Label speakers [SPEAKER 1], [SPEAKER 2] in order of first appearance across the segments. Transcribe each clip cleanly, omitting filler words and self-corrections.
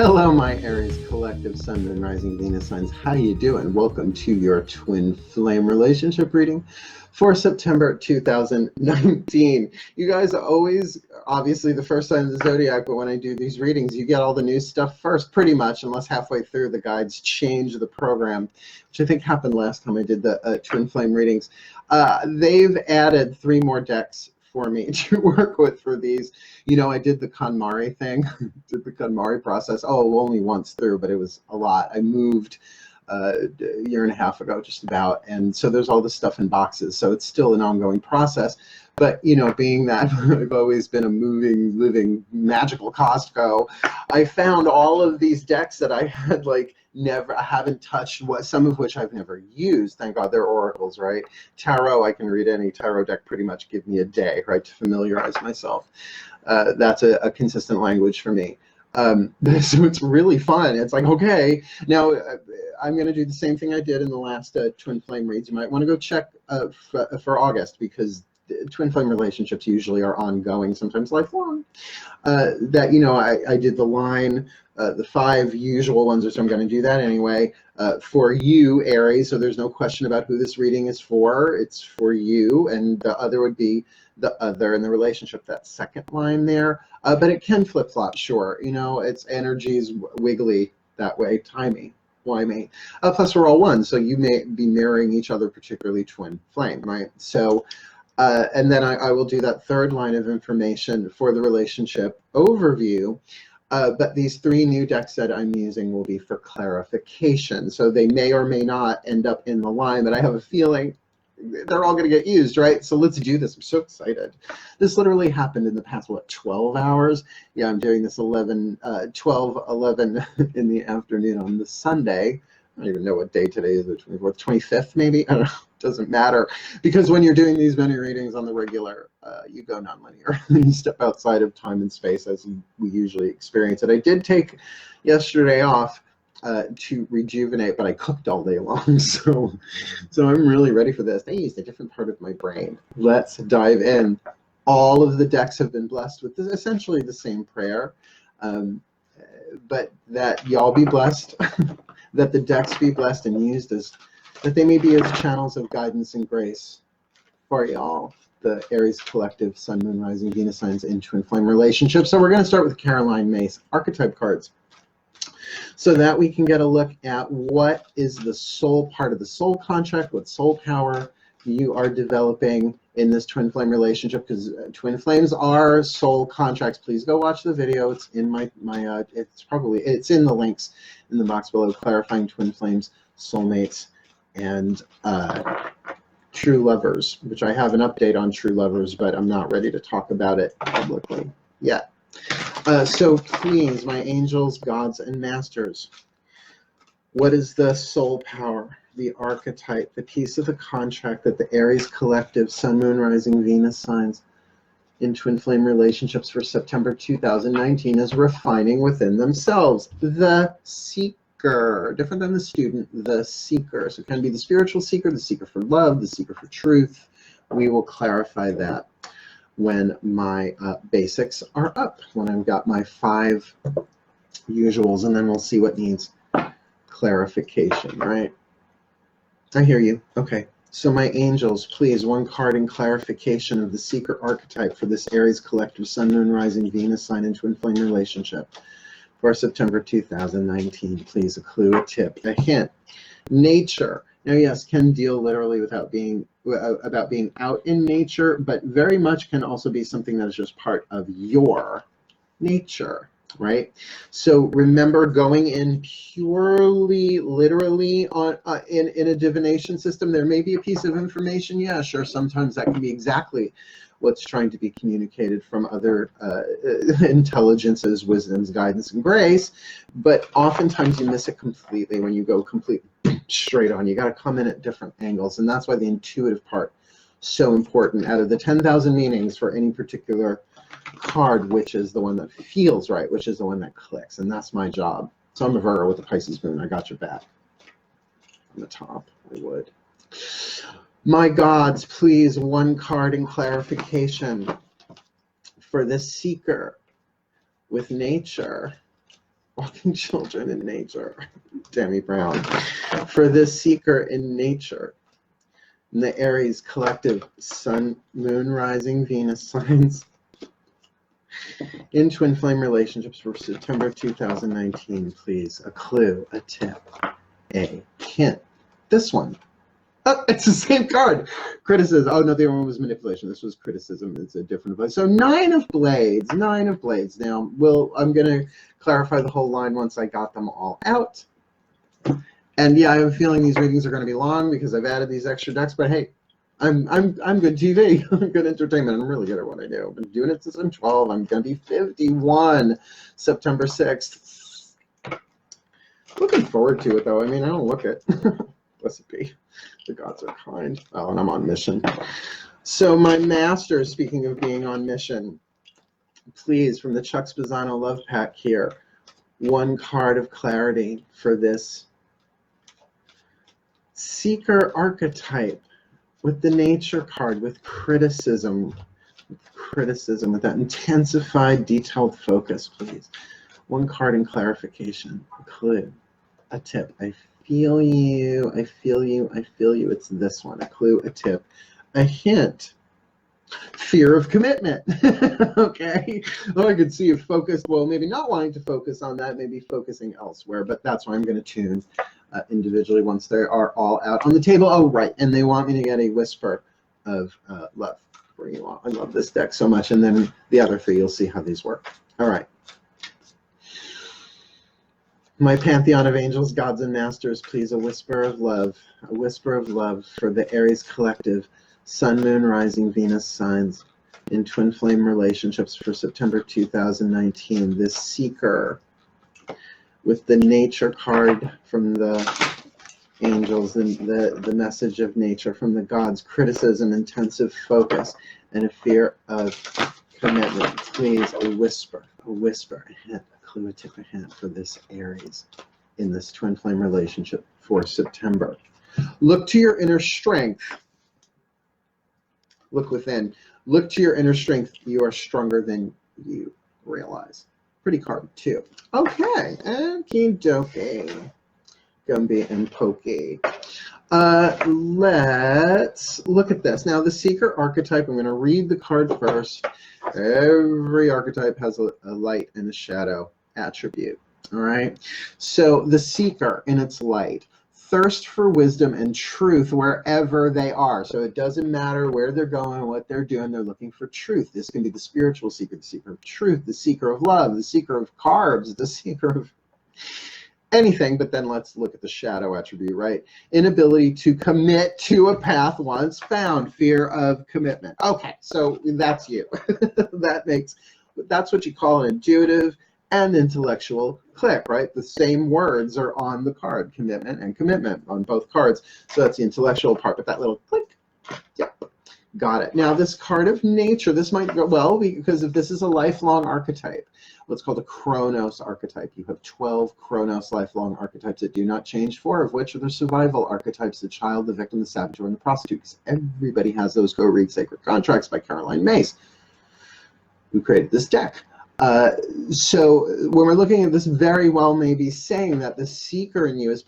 [SPEAKER 1] Hello, my Aries collective Sun, Moon, Rising, Venus signs. How you doing? Welcome to your twin flame relationship reading for September 2019. You guys are always, obviously, the first sign of the zodiac, but when I do these readings, you get all the new stuff first, pretty much, unless halfway through the guides change the program, which I think happened last time I did the twin flame readings. They've added 3 more decks for me to work with for these. You know, I did the KonMari thing, did the KonMari process. Oh, only once through, but it was a lot. I moved a year and a half ago, just about. And so there's all this stuff in boxes. So it's still an ongoing process. But, you know, being that I've always been a moving, living, magical Costco, I found all of these decks that I had, like, I haven't touched, some of which I've never used. Thank God they're oracles, right? Tarot, I can read any tarot deck pretty much, give me a day, right, to familiarize myself. That's a consistent language for me. So it's really fun. It's like, okay, now I'm going to do the same thing I did in the last twin flame reads. You might want to go check for August, because twin flame relationships usually are ongoing, sometimes lifelong. That, you know, I did the line, the 5 usual ones, so I'm going to do that anyway, for you, Aries, so there's no question about who this reading is for. It's for you, and the other would be the other in the relationship, that second line there. But it can flip-flop, sure. You know, its energy's wiggly that way, timey. Why me? Plus, we're all one, so you may be mirroring each other, particularly twin flame, right? So, and then I will do that 3rd line of information for the relationship overview. But these 3 new decks that I'm using will be for clarification. So they may or may not end up in the line, but I have a feeling they're all going to get used, right? So let's do this. I'm so excited. This literally happened in the past, what, 12 hours? Yeah, I'm doing this 11 in the afternoon on the Sunday. I don't even know what day today is, the 24th, 25th maybe? I don't know. Doesn't matter, because when you're doing these many readings on the regular, you go nonlinear. You step outside of time and space as we usually experience it. I did take yesterday off to rejuvenate, but I cooked all day long, so I'm really ready for this. I used a different part of my brain. Let's dive in. All of the decks have been blessed with essentially the same prayer, but that y'all be blessed, that the decks be blessed and used as, that they may be as channels of guidance and grace for y'all, the Aries collective Sun, Moon, Rising, Venus signs in twin flame relationships. So we're going to start with Caroline Mace archetype cards, so that we can get a look at what is the soul part of the soul contract, what soul power you are developing in this twin flame relationship, because twin flames are soul contracts. Please go watch the video. It's in my it's in the links in the box below, clarifying twin flames, soulmates, and true lovers, which I have an update on true lovers, but I'm not ready to talk about it publicly yet. So please, my angels, gods, and masters, what is the soul power, the archetype, the piece of the contract that the Aries collective Sun, Moon, Rising, Venus signs in twin flame relationships for September 2019 is refining within themselves? The seeker, different than the student, the seeker. So it can be the spiritual seeker, the seeker for love, the seeker for truth. We will clarify that when my basics are up, when I've got my 5 usuals, and then we'll see what needs clarification, right? I hear you. Okay. So my angels, please, 1 card in clarification of the seeker archetype for this Aries collective Sun, Moon, Rising, Venus sign in twin flame relationship for September 2019. Please, a clue, a tip, a hint. Nature. Now, yes, can deal literally about being out in nature, but very much can also be something that is just part of your nature, right? So remember, going in purely, literally on in a divination system, there may be a piece of information. Yeah, sure. Sometimes that can be exactly what's trying to be communicated from other intelligences, wisdoms, guidance, and grace. But oftentimes you miss it completely when you go completely straight on. You got to come in at different angles, and that's why the intuitive part is so important. Out of the 10,000 meanings for any particular card, which is the one that feels right, which is the one that clicks, and that's my job. So I'm a Virgo with a Pisces moon. I got your back. On the top, I would. My gods, please, 1 card in clarification for the seeker with nature walking children in nature. Demi Brown. For this seeker in nature, in the Aries collective Sun, Moon, Rising, Venus signs, in twin flame relationships for September 2019, please. A clue, a tip, a hint. This one. Oh, it's the same card. Criticism. Oh, no, the other one was manipulation. This was criticism. It's a different place. So 9 of blades. 9 of blades. Now, I'm going to clarify the whole line once I got them all out. And yeah, I have a feeling these readings are going to be long because I've added these extra decks. But hey, I'm good TV. I'm good entertainment. I'm really good at what I do. I've been doing it since I'm 12. I'm going to be 51 September 6th. Looking forward to it, though. I mean, I don't look it. Blessed be. The gods are kind. Oh, and I'm on mission. So my master, speaking of being on mission, please, from the Chuck Spezzano Love Pack here, 1 card of clarity for this seeker archetype with the nature card, with criticism, with that intensified, detailed focus, please. 1 card in clarification, a clue, a tip. I feel you, I feel you, I feel you. It's this one, a clue, a tip, a hint. Fear of commitment. Okay. Oh, I could see you focused. Well, maybe not wanting to focus on that, maybe focusing elsewhere, but that's why I'm going to tune individually once they are all out on the table. Oh, right. And they want me to get a whisper of love for you all. I love this deck so much. And then the other 3, you'll see how these work. All right. My pantheon of angels, gods, and masters, please, a whisper of love for the Aries collective, Sun, Moon, Rising, Venus signs in twin flame relationships for September 2019. This seeker with the nature card from the angels and the message of nature from the gods, criticism, intensive focus, and a fear of commitment. Please, a whisper, a hint, a clue, a tip, a hint for this Aries in this twin flame relationship for September. Look to your inner strength. Look within. Look to your inner strength. You are stronger than you realize. Pretty card, too. Okay. Okie dokie. Gumby and Pokey. Let's look at this. Now, the seeker archetype, I'm going to read the card first. Every archetype has a light and a shadow attribute. All right. So the seeker in its light, thirst for wisdom and truth wherever they are. So it doesn't matter where they're going, what they're doing, they're looking for truth. This can be the spiritual seeker, the seeker of truth, the seeker of love, the seeker of carbs, the seeker of anything. But then let's look at the shadow attribute, right? Inability to commit to a path once found, fear of commitment. Okay, so that's you. That's what you call an intuitive and intellectual click, right? The same words are on the card, commitment and commitment on both cards. So that's the intellectual part, but that little click, yep, got it. Now this card of nature, this might go well because if this is a lifelong archetype, what's called a Chronos archetype. You have 12 Chronos lifelong archetypes that do not change, 4 of which are the survival archetypes, the child, the victim, the saboteur, and the prostitute, because everybody has those. Go read Sacred Contracts by Caroline Myss, who created this deck. So when we're looking at this, very well may be saying that the seeker in you is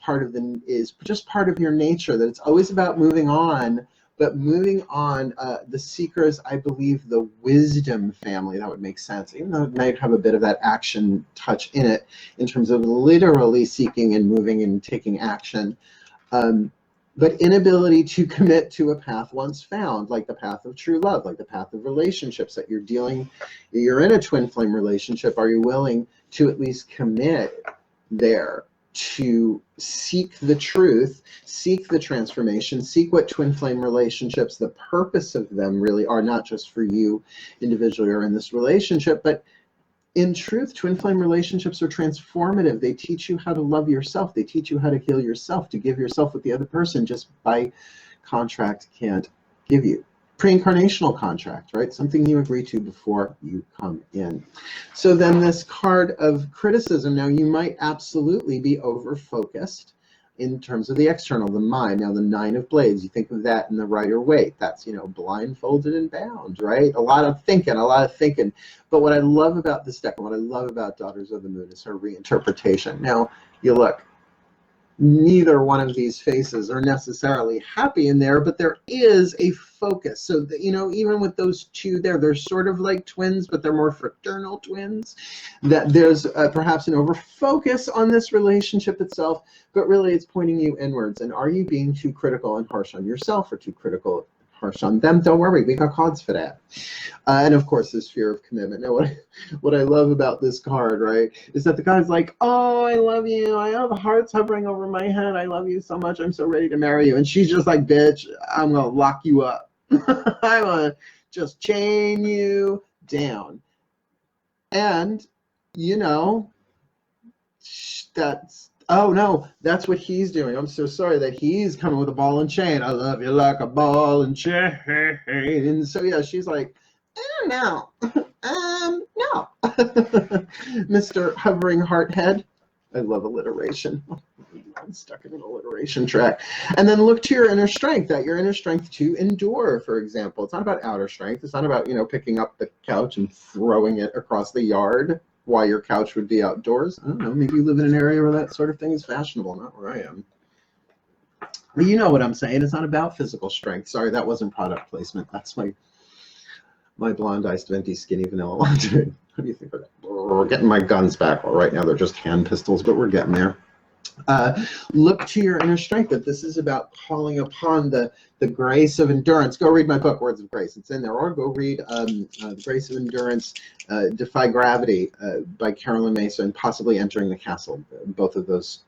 [SPEAKER 1] just part of your nature, that it's always about moving on, but moving on, the seeker is, I believe, the wisdom family. That would make sense, even though it might have a bit of that action touch in it in terms of literally seeking and moving and taking action. But inability to commit to a path once found, like the path of true love, like the path of relationships that you're in a twin flame relationship. Are you willing to at least commit there to seek the truth, seek the transformation, seek what twin flame relationships, the purpose of them really are, not just for you individually or in this relationship, but in truth, twin flame relationships are transformative. They teach you how to love yourself. They teach you how to heal yourself, to give yourself what the other person just by contract can't give you. Pre-incarnational contract, right? Something you agree to before you come in. So then this card of criticism, now you might absolutely be over-focused in terms of the external, the mind. Now the 9 of Blades, you think of that in the Rider-Waite. That's, you know, blindfolded and bound, right? A lot of thinking, a lot of thinking. But what I love about this deck and what I love about Daughters of the Moon is her reinterpretation. Now, you look, neither one of these faces are necessarily happy in there, but there is a focus. So, you know, even with those two there, they're sort of like twins, but they're more fraternal twins. That there's perhaps an over-focus on this relationship itself, but really it's pointing you inwards. And are you being too critical and harsh on yourself, or too critical, harsh on them? Don't worry, we got cards for that. And of course, this fear of commitment. Now, what I love about this card, right, is that the guy's like, oh, I love you. I have hearts hovering over my head. I love you so much. I'm so ready to marry you. And she's just like, bitch, I'm going to lock you up. I'm going to just chain you down. And, you know, that's, oh no, that's what he's doing. I'm so sorry that he's coming with a ball and chain. I love you like a ball and chain. And so yeah, she's like, no, no. Mr. Hovering Heart Head. I love alliteration. I'm stuck in an alliteration track. And then look to your inner strength, that your inner strength to endure, for example. It's not about outer strength. It's not about, you know, picking up the couch and throwing it across the yard. Why your couch would be outdoors. I don't know, maybe you live in an area where that sort of thing is fashionable, not where I am. But you know what I'm saying, it's not about physical strength. Sorry, that wasn't product placement. That's my blonde iced venti skinny vanilla latte. What do you think of that? We're getting my guns back. Well, right now they're just hand pistols, but we're getting there. Look to your inner strength, that this is about calling upon the grace of endurance. Go read my book, Words of Grace. It's in there. Or go read The Grace of Endurance, Defy Gravity by Carolyn Mason, possibly Entering the Castle. Both of those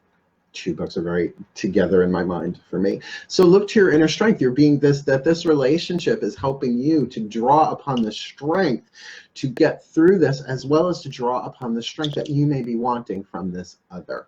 [SPEAKER 1] two books are very together in my mind for me. So look to your inner strength. You're being this relationship is helping you to draw upon the strength to get through this, as well as to draw upon the strength that you may be wanting from this other.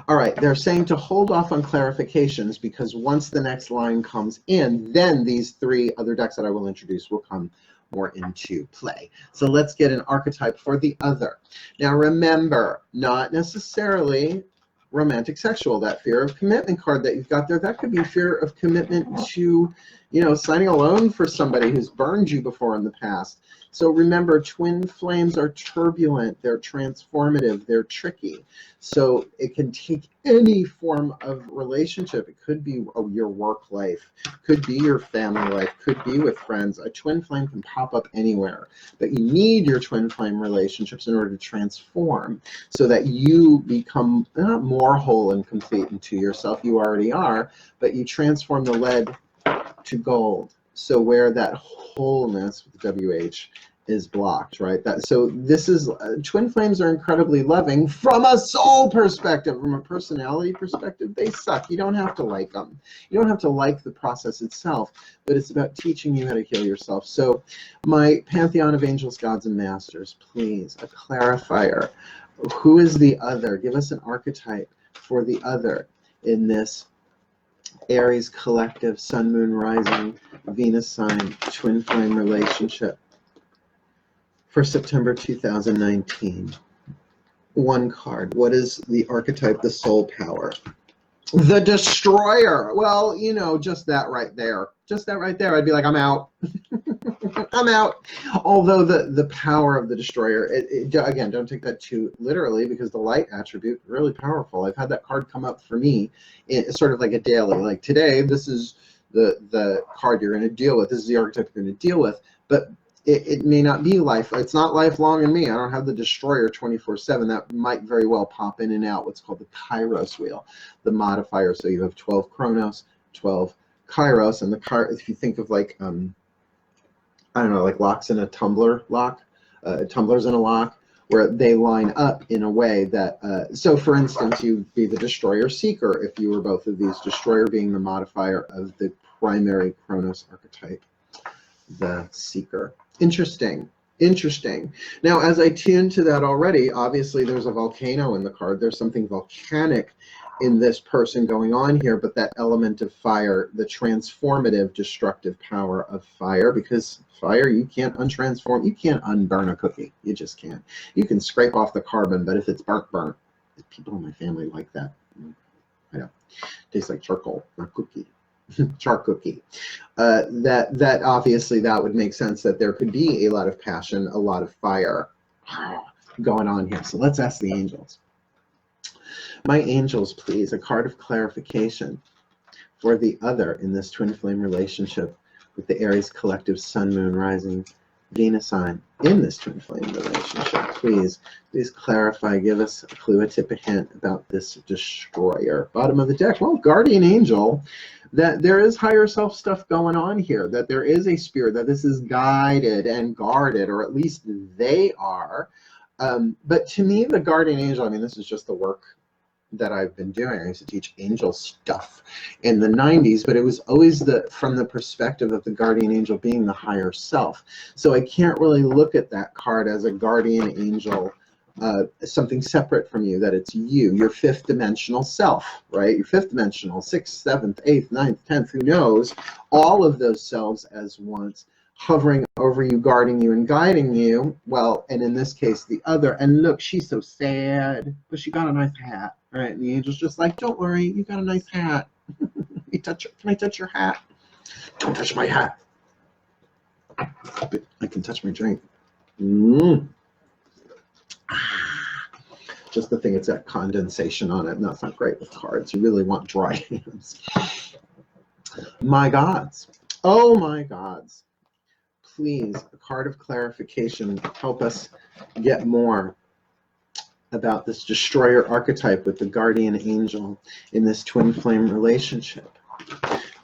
[SPEAKER 1] All right, they're saying to hold off on clarifications, because once the next line comes in, then these 3 other decks that I will introduce will come more into play. So let's get an archetype for the other. Now remember, not necessarily romantic sexual. That fear of commitment card that you've got there, that could be fear of commitment to, you know, signing a loan for somebody who's burned you before in the past. So remember, twin flames are turbulent, they're transformative, they're tricky. So it can take any form of relationship. It could be your work life, could be your family life, could be with friends. A twin flame can pop up anywhere. But you need your twin flame relationships in order to transform, so that you become not more whole and complete into yourself, you already are, but you transform the lead to gold. So where that wholeness with WH is blocked, right? So this is, twin flames are incredibly loving from a soul perspective. From a personality perspective, they suck. You don't have to like them. You don't have to like the process itself, but it's about teaching you how to heal yourself. So my pantheon of angels, gods, and masters, please, a clarifier. Who is the other? Give us an archetype for the other in this Aries collective, sun, moon, rising, Venus sign, twin flame relationship for September 2019. One card. What is the archetype, the soul power? The destroyer. Well, you know, just that right there. Just that right there. I'd be like, I'm out. I'm out. Although the power of the destroyer, again, don't take that too literally, because the light attribute, really powerful. I've had that card come up for me. It's sort of like a daily. Like today, this is the card you're going to deal with. This is the archetype you're going to deal with. But it may not be life. It's not lifelong in me. I don't have the destroyer 24/7. That might very well pop in and out. What's called the Kairos wheel, the modifier. So you have 12 Chronos, 12 Kairos, and if you think of like I don't know, like locks in a tumbler lock, tumblers in a lock, where they line up in a way that, so for instance, you'd be the destroyer seeker if you were both of these, destroyer being the modifier of the primary Chronos archetype, the seeker. Interesting. Interesting. Now, as I tune to that already, obviously there's a volcano in the card. There's something volcanic in this person going on here, but that element of fire, the transformative, destructive power of fire, because fire, you can't untransform, you can't unburn a cookie. You just can't. You can scrape off the carbon, but if it's burnt, people in my family like that. I know, tastes like charcoal, not cookie. Char cookie. That obviously that would make sense that there could be a lot of passion, a lot of fire going on here. So let's ask the angels. My angels, please, a card of clarification for the other in this twin flame relationship with the Aries collective Sun, Moon, Rising, Venus sign in this twin flame relationship. Please clarify, give us a clue, a tip, a hint about this destroyer. Bottom of the deck, well, guardian angel, that there is higher self stuff going on here, that there is a spirit, that this is guided and guarded, or at least they are. But to me, the guardian angel, I mean, this is just the work that I've been doing. I used to teach angel stuff in the 90s, but it was always from the perspective of the guardian angel being the higher self. So I can't really look at that card as a guardian angel, something separate from you, that it's you, your fifth dimensional self, right? Your fifth dimensional, sixth, seventh, eighth, ninth, 10th, who knows, all of those selves as once, hovering over you, guarding you, and guiding you. Well, and in this case, the other, and look, she's so sad, but she got a nice hat, right? And the angel's just like, don't worry, you got a nice hat. Can I touch your hat? Don't touch my hat. But I can touch my drink. Just the thing, it's got condensation on it, and that's not great with cards. You really want dry hands. My gods. Oh my gods. Please, a card of clarification, help us get more about this destroyer archetype with the guardian angel in this twin flame relationship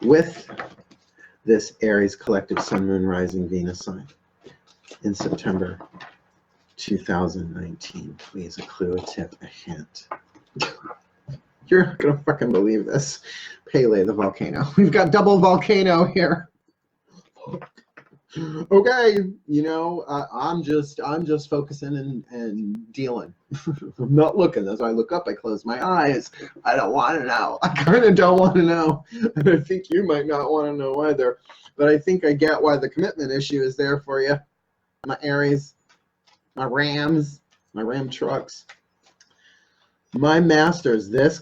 [SPEAKER 1] with this Aries collective Sun, Moon, Rising, Venus sign in September 2019. Please, a clue, a tip, a hint. You're not gonna fucking believe this. Pele the volcano. We've got double volcano here. Okay, you know, I'm just focusing and dealing. I'm not looking. As I look up, I close my eyes. I don't want to know. I kind of don't want to know, and I think you might not want to know either. But I think I get why the commitment issue is there for you. My Aries, my Rams, my Ram trucks. My masters, this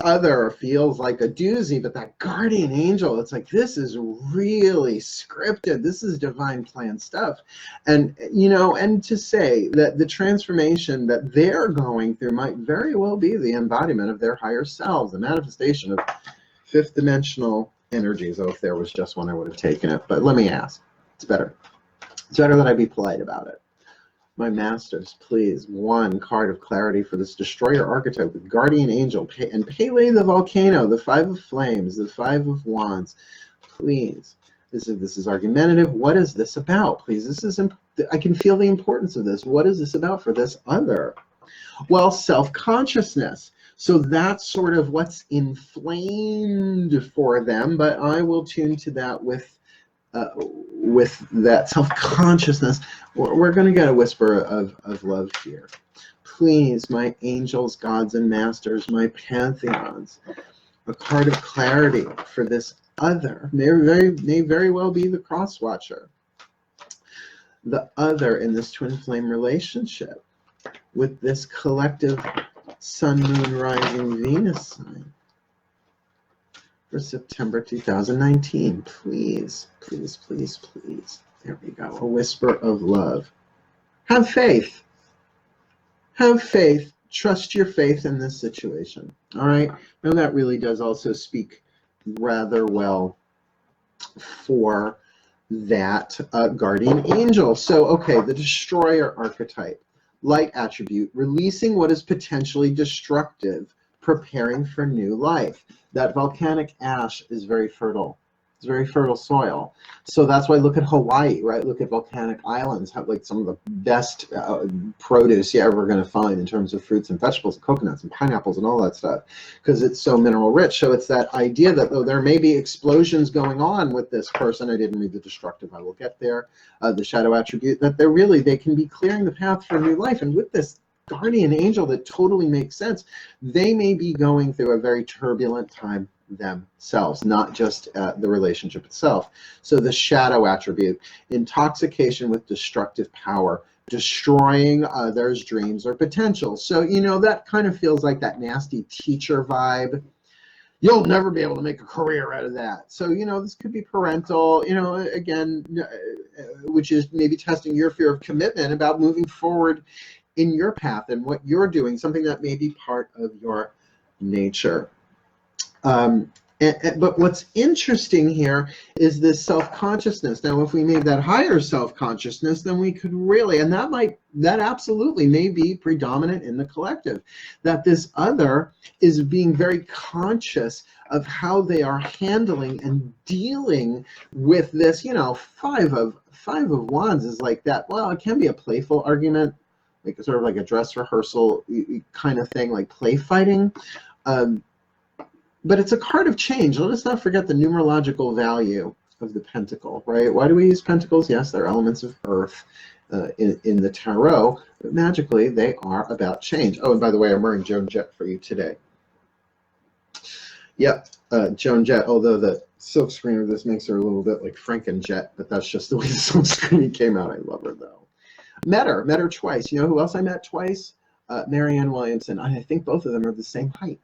[SPEAKER 1] other feels like a doozy, but that guardian angel, it's like, this is really scripted. This is divine plan stuff. And, you know, and to say that the transformation that they're going through might very well be the embodiment of their higher selves, the manifestation of fifth dimensional energies. Oh, if there was just one, I would have taken it. But let me ask. It's better. It's better that I be polite about it. My masters, please, one card of clarity for this destroyer archetype with guardian angel and Pele the volcano, the five of flames, the five of wands. Please, this is argumentative. What is this about? Please, I can feel the importance of this. What is this about for this other? Well, self-consciousness. So that's sort of what's inflamed for them, but I will tune to that with that self-consciousness. We're going to get a whisper of love here. Please, my angels, gods, and masters, my pantheons, a card of clarity for this other. May very well be the cross watcher. The other in this twin flame relationship with this collective Sun, Moon, Rising, Venus sign for September 2019. Please, please, please, please. There we go. A whisper of love. Have faith. Have faith. Trust your faith in this situation. All right? Now that really does also speak rather well for that guardian angel. So, okay, the destroyer archetype. Light attribute. Releasing what is potentially destructive. Preparing for new life. That volcanic ash is very fertile. It's very fertile soil. So that's why look at Hawaii, right? Look at volcanic islands, have like some of the best produce you're ever going to find in terms of fruits and vegetables and coconuts and pineapples and all that stuff, because it's so mineral rich. So it's that idea that though there may be explosions going on with this person, I didn't read the destructive, I will get there, the shadow attribute, that they can be clearing the path for new life. And with this guardian angel, that totally makes sense. They may be going through a very turbulent time themselves, not just the relationship itself. So the shadow attribute, intoxication with destructive power, destroying others' dreams or potential. So, you know, that kind of feels like that nasty teacher vibe you'll never be able to make a career out of that. So, you know, this could be parental, you know, again, which is maybe testing your fear of commitment about moving forward in your path and what you're doing, something that may be part of your nature. But what's interesting here is this self-consciousness. Now, if we made that higher self-consciousness, then we could really, and that absolutely may be predominant in the collective, that this other is being very conscious of how they are handling and dealing with this, you know, five of wands is like that. Well, it can be a playful argument, like sort of like a dress rehearsal kind of thing, like play fighting. But it's a card of change. Let us not forget the numerological value of the pentacle, right? Why do we use pentacles? Yes, they're elements of earth in the tarot. But magically, they are about change. Oh, and by the way, I'm wearing Joan Jett for you today. Yep, Joan Jett, although the silk screen of this makes her a little bit like Franken-Jet, but that's just the way the silk screen came out. I love her, though. Met her twice. You know who else I met twice? Marianne Williamson. I think both of them are the same height.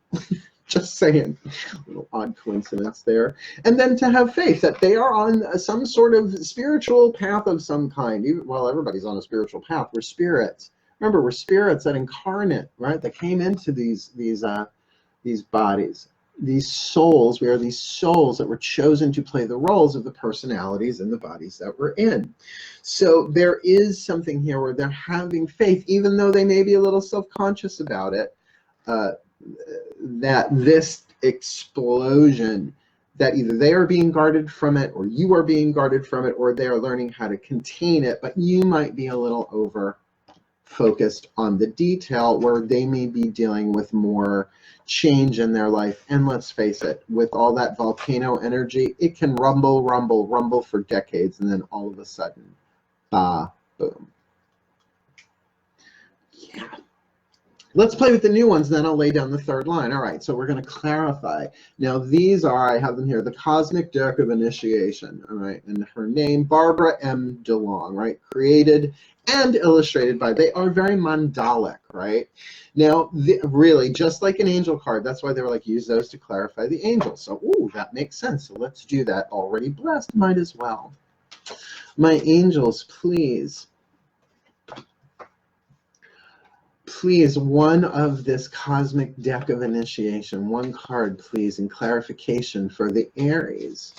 [SPEAKER 1] Just saying, a little odd coincidence there. And then to have faith that they are on some sort of spiritual path of some kind. Well, everybody's on a spiritual path. We're spirits. Remember, we're spirits that incarnate, right? That came into these bodies, these souls. We are these souls that were chosen to play the roles of the personalities in the bodies that we're in. So there is something here where they're having faith, even though they may be a little self-conscious about it. That this explosion, that either they are being guarded from it, or you are being guarded from it, or they are learning how to contain it, but you might be a little over focused on the detail where they may be dealing with more change in their life. And let's face it, with all that volcano energy, it can rumble, rumble, rumble for decades, and then all of a sudden, bah, boom. Yeah. Let's play with the new ones, then I'll lay down the third line. All right, so we're going to clarify. Now, these are, I have them here, the Cosmic Deck of Initiation, all right? And her name, Barbara M. DeLong, right? Created and illustrated by, they are very mandalic, right? Now, really, just like an angel card, that's why they were like, use those to clarify the angels. So, ooh, that makes sense. So let's do that. Already blessed, might as well. My angels, please. Please, one of this Cosmic Deck of Initiation, one card, please, in clarification for the Aries,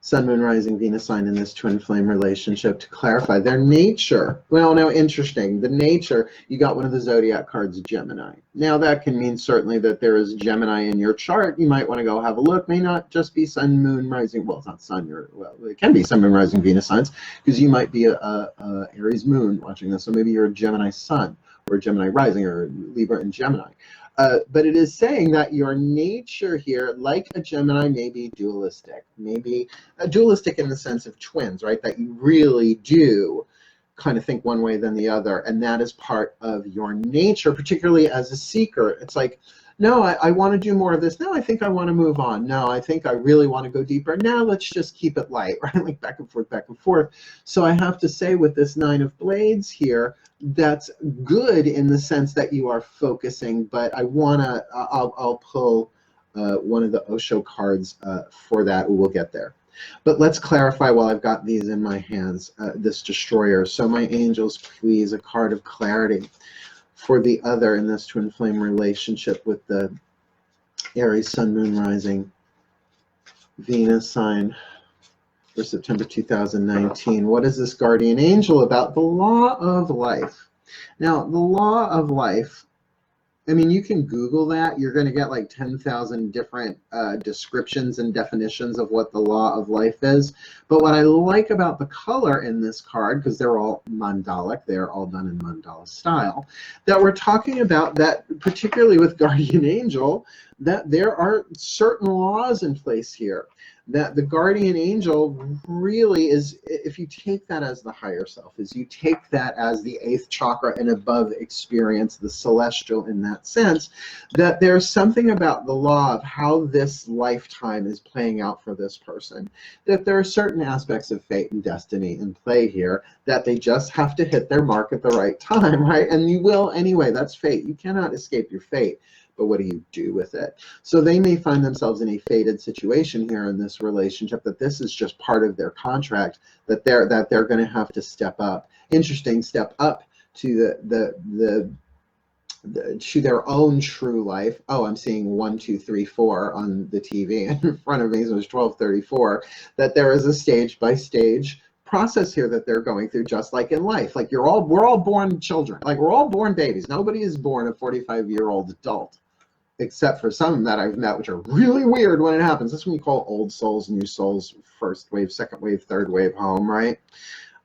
[SPEAKER 1] Sun, Moon, Rising, Venus sign in this twin flame relationship to clarify their nature. Well, now, interesting. The nature, you got one of the zodiac cards, Gemini. Now, that can mean certainly that there is Gemini in your chart. You might want to go have a look. May not just be Sun, Moon, Rising. Well, it's not Sun. Well, it can be Sun, Moon, Rising, Venus signs, because you might be a Aries Moon watching this. So maybe you're a Gemini Sun, or Gemini Rising, or Libra and Gemini. But it is saying that your nature here, like a Gemini, may be dualistic. Maybe dualistic in the sense of twins, right? That you really do kind of think one way than the other. And that is part of your nature, particularly as a seeker. It's like, no, I want to do more of this. No, I think I want to move on. No, I think I really want to go deeper. Now let's just keep it light, right? Like back and forth, back and forth. So I have to say with this Nine of Blades here, that's good in the sense that you are focusing, but I want to, I'll pull one of the Osho cards for that. We'll get there. But let's clarify while I've got these in my hands, this Destroyer. So my angels, please, a card of clarity for the other in this twin flame relationship with the Aries Sun, Moon, Rising, Venus sign for September 2019. What is this guardian angel about? The law of life. Now, the law of life, I mean, you can Google that. You're going to get like 10,000 different descriptions and definitions of what the law of life is. But what I like about the color in this card, because they're all mandalic, they're all done in mandala style, that we're talking about that, particularly with guardian angel, that there are certain laws in place here. That the guardian angel really is, if you take that as the higher self, is you take that as the 8th chakra and above experience, the celestial in that sense, that there's something about the law of how this lifetime is playing out for this person, that there are certain aspects of fate and destiny in play here, that they just have to hit their mark at the right time, right? And you will anyway, that's fate. You cannot escape your fate. but what do you do with it? So they may find themselves in a fated situation here in this relationship, that this is just part of their contract, that they're going to have to step up. Interesting, step up to to their own true life. Oh, I'm seeing 1, 2, 3, 4 on the TV in front of me, so it's 12:34. That there is a stage by stage process here that they're going through, just like in life. Like we're all born children. Like we're all born babies. Nobody is born a 45-year-old adult, except for some that I've met, which are really weird when it happens. That's when you call old souls, new souls, first wave, second wave, third wave home, right?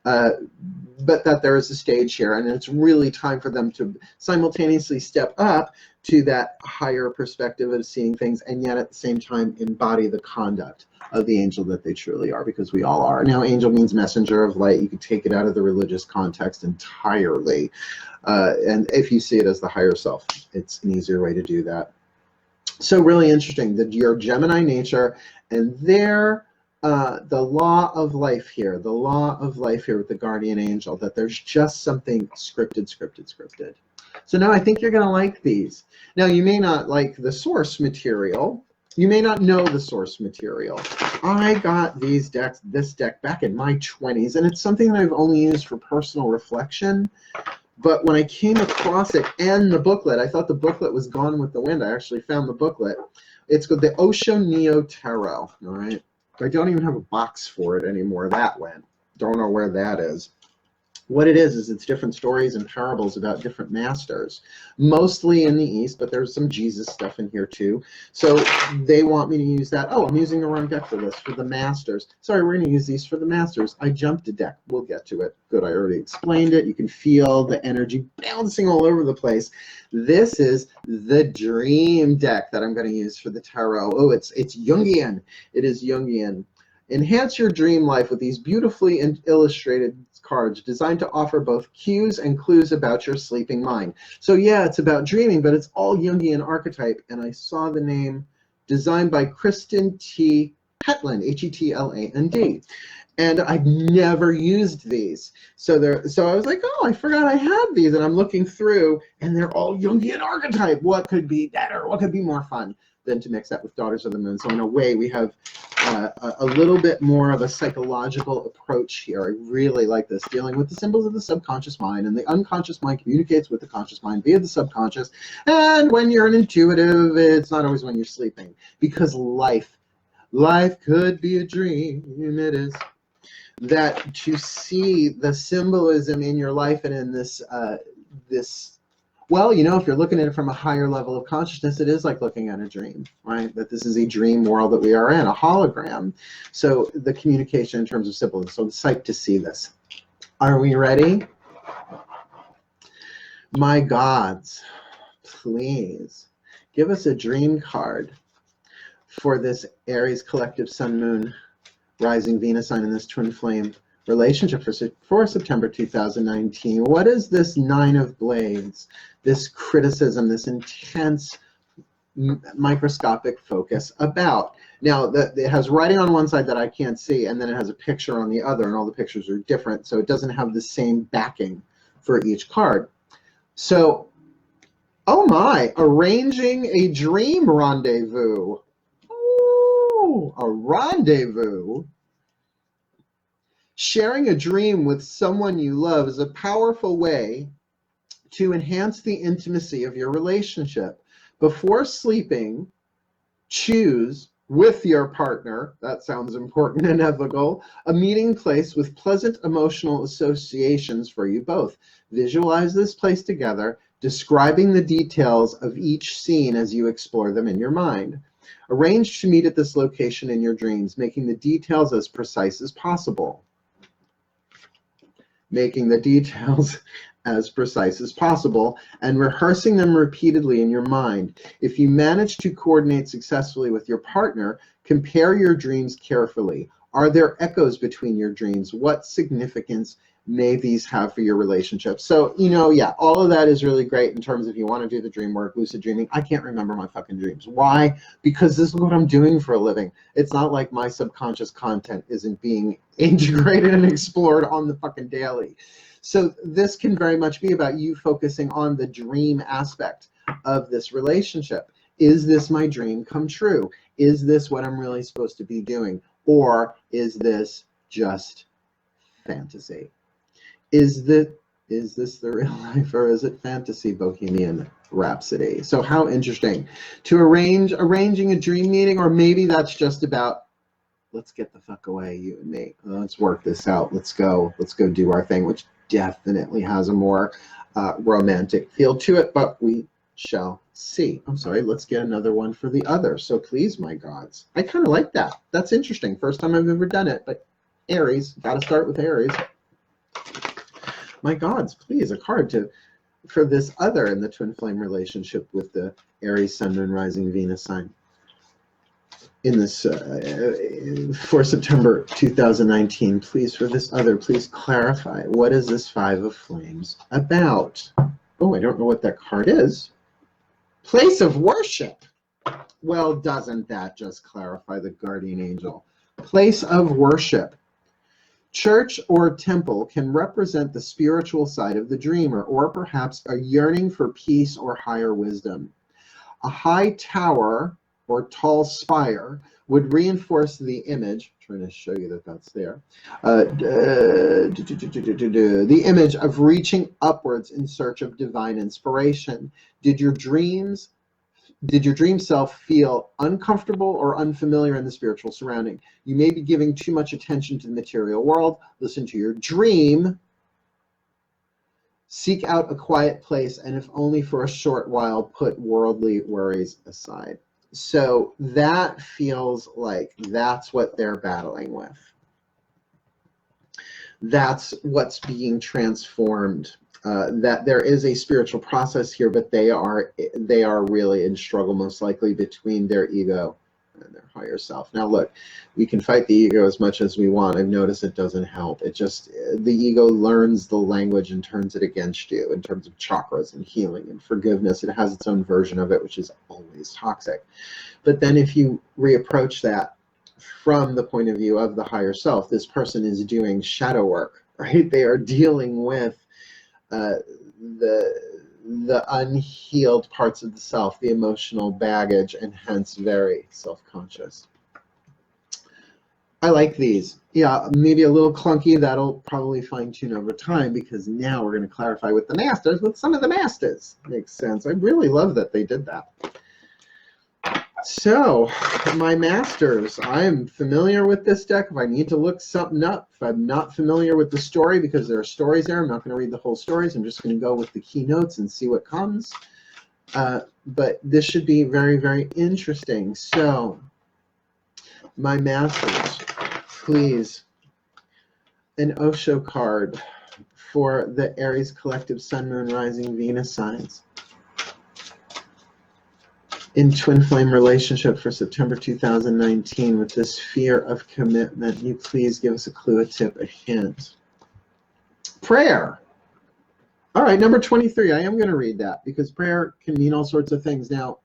[SPEAKER 1] But that there is a stage here, and it's really time for them to simultaneously step up to that higher perspective of seeing things, and yet at the same time embody the conduct of the angel that they truly are, because we all are. Now, angel means messenger of light. You could take it out of the religious context entirely, and if you see it as the higher self, it's an easier way to do that. So really interesting that your Gemini nature and their the law of life here, with the guardian angel, that there's just something scripted. So now I think you're going to like these. Now you may not like the source material. You may not know the source material. I got this deck back in my 20s, and it's something that I've only used for personal reflection. But when I came across it and the booklet, I thought the booklet was gone with the wind. I actually found the booklet. It's called the Osho Neo Tarot, all right? I don't even have a box for it anymore. That went. Don't know where that is. What it is it's different stories and parables about different masters, mostly in the East, but there's some Jesus stuff in here too. So they want me to use that. Oh, I'm using the wrong deck for this, for the masters. Sorry, we're going to use these for the masters. I jumped a deck. We'll get to it. Good, I already explained it. You can feel the energy bouncing all over the place. This is the dream deck that I'm going to use for the tarot. Oh, it's Jungian. It is Jungian. Enhance your dream life with these beautifully illustrated cards designed to offer both cues and clues about your sleeping mind. So yeah, it's about dreaming, but it's all Jungian archetype. And I saw the name designed by Kristen T. Hetland, Hetland. And I've never used these. So I was like, oh, I forgot I had these. And I'm looking through, and they're all Jungian archetype. What could be better? What could be more fun than to mix that with Daughters of the Moon? So in a way, we have a little bit more of a psychological approach here. I really like this, dealing with the symbols of the subconscious mind, and the unconscious mind communicates with the conscious mind via the subconscious. And when you're an intuitive, it's not always when you're sleeping, because life could be a dream. It is. That to see the symbolism in your life and in this well, you know, if you're looking at it from a higher level of consciousness, it is like looking at a dream, right? That this is a dream world that we are in, a hologram. So the communication in terms of symbolism. So I'm psyched to see this. Are we ready? My gods, please give us a dream card for this Aries collective Sun, Moon, Rising Venus sign in this twin flame relationship for September 2019. What is this Nine of Blades, this criticism, this intense microscopic focus about? Now, it has writing on one side that I can't see, and then it has a picture on the other, and all the pictures are different, so it doesn't have the same backing for each card. So, oh my, arranging a dream rendezvous. Ooh, a rendezvous. Sharing a dream with someone you love is a powerful way to enhance the intimacy of your relationship. Before sleeping, choose with your partner, that sounds important and ethical, a meeting place with pleasant emotional associations for you both. Visualize this place together, describing the details of each scene as you explore them in your mind. Arrange to meet at this location in your dreams, making the details as precise as possible. Making the details as precise as possible and rehearsing them repeatedly in your mind. If you manage to coordinate successfully with your partner, compare your dreams carefully. Are there echoes between your dreams? What significance may these have for your relationship? So, you know, yeah, all of that is really great in terms of you want to do the dream work, lucid dreaming. I can't remember my fucking dreams. Why? Because this is what I'm doing for a living. It's not like my subconscious content isn't being integrated and explored on the fucking daily. So this can very much be about you focusing on the dream aspect of this relationship. Is this my dream come true? Is this what I'm really supposed to be doing? Or is this just fantasy? Is this the real life, or is it fantasy Bohemian Rhapsody? So how interesting. To arranging a dream meeting, or maybe that's just about, let's get the fuck away, you and me. Let's work this out. Let's go do our thing, which definitely has a more romantic feel to it, but we shall see. I'm sorry, let's get another one for the other. So please, my gods. I kind of like that. That's interesting. First time I've ever done it, but Aries, got to start with Aries. My gods, please, a card for this other in the twin flame relationship with the Aries Sun, Moon, Rising, Venus sign. In this, for September 2019, please, for this other, please clarify, what is this Five of Flames about? Oh, I don't know what that card is. Place of worship. Well, doesn't that just clarify the guardian angel? Place of worship. Church or temple can represent the spiritual side of the dreamer, or perhaps a yearning for peace or higher wisdom. A high tower or tall spire would reinforce the image. I'm trying to show you that that's there. The image of reaching upwards in search of divine inspiration. Did your dream self feel uncomfortable or unfamiliar in the spiritual surrounding? You may be giving too much attention to the material world. Listen to your dream. Seek out a quiet place, and if only for a short while, put worldly worries aside. So that feels like that's what they're battling with. That's what's being transformed. That there is a spiritual process here, but they are really in struggle, most likely between their ego and their higher self. Now look, we can fight the ego as much as we want. I've noticed it doesn't help. It just, the ego learns the language and turns it against you in terms of chakras and healing and forgiveness. It has its own version of it, which is always toxic. But then if you reapproach that from the point of view of the higher self, this person is doing shadow work, right? They are dealing with the unhealed parts of the self, the emotional baggage, and hence very self-conscious. I like these. Yeah, maybe a little clunky. That'll probably fine-tune over time, because now we're going to clarify with the masters, with some of the masters. Makes sense. I really love that they did that. So, my masters, I'm familiar with this deck. If I need to look something up, if I'm not familiar with the story, because there are stories there, I'm not going to read the whole stories. I'm just going to go with the keynotes and see what comes. But this should be very, very interesting. So, my masters, please, an Osho card for the Aries collective Sun, Moon, Rising, Venus signs in twin flame relationship for September 2019 with this fear of commitment. You please give us a clue, a tip, a hint. Prayer. All right, number 23. I am going to read that, because prayer can mean all sorts of things. Now,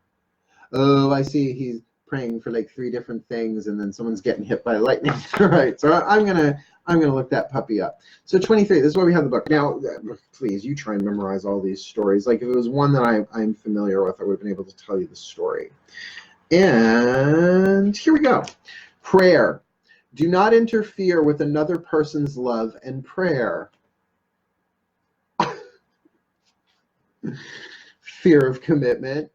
[SPEAKER 1] oh, I see he's praying for like 3 different things, and then someone's getting hit by lightning. All right, so I'm gonna look that puppy up. So 23, this is why we have the book. Now, please, you try and memorize all these stories. Like if it was one that I'm familiar with, I would have been able to tell you the story. And here we go. Prayer. Do not interfere with another person's love and prayer. Fear of commitment.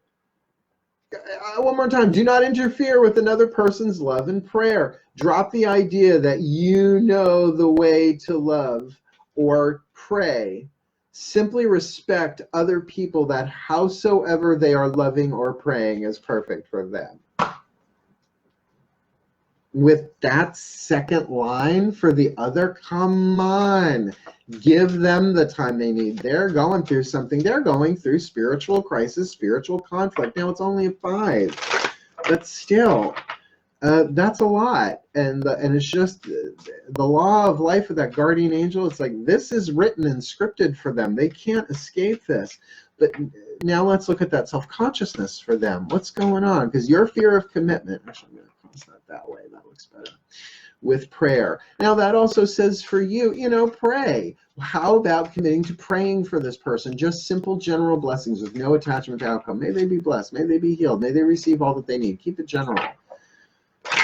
[SPEAKER 1] One more time. Do not interfere with another person's love and prayer. Drop the idea that you know the way to love or pray. Simply respect other people, that howsoever they are loving or praying is perfect for them. With that second line for the other, come on. Give them the time they need. They're going through something. They're going through spiritual crisis, spiritual conflict. Now, it's only a 5, but still, that's a lot. And it's just the law of life of that guardian angel. It's like this is written and scripted for them. They can't escape this. But now let's look at that self-consciousness for them. What's going on? Because your fear of commitment, actually, I'm going to How's that that way? That looks better. With prayer. Now that also says for you, you know, pray. How about committing to praying for this person? Just simple general blessings with no attachment to outcome. May they be blessed. May they be healed. May they receive all that they need. Keep it general.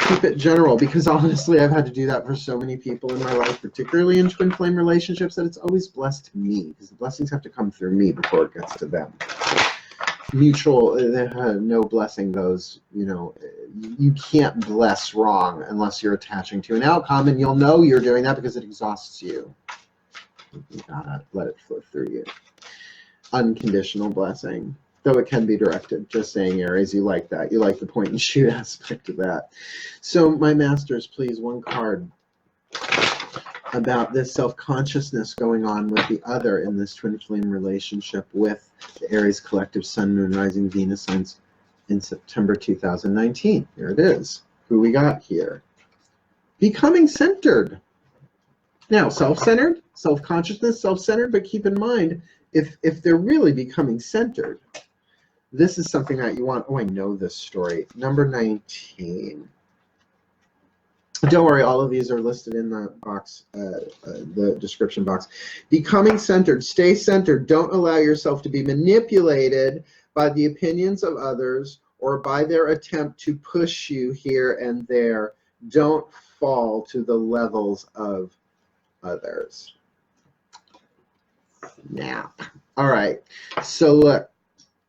[SPEAKER 1] Keep it general, because honestly, I've had to do that for so many people in my life, particularly in twin flame relationships, that it's always blessed me, because the blessings have to come through me before it gets to them. Mutual, no blessing goes, you know, you can't bless wrong unless you're attaching to an outcome, and you'll know you're doing that because it exhausts you. You gotta let it flow through you. Unconditional blessing, though it can be directed. Just saying, Aries, you like that. You like the point and shoot aspect of that. So my masters, please, one card about this self-consciousness going on with the other in this twin flame relationship with the Aries collective Sun, Moon, Rising, Venus signs in September 2019. Here it is. Who we got here? Becoming centered. Now, self-centered, self-consciousness, self-centered, but keep in mind, if they're really becoming centered, this is something that you want. Oh, I know this story. Number 19. Don't worry, all of these are listed in the box, the description box. Becoming centered, stay centered. Don't allow yourself to be manipulated by the opinions of others or by their attempt to push you here and there. Don't fall to the levels of others. Now, all right, so look,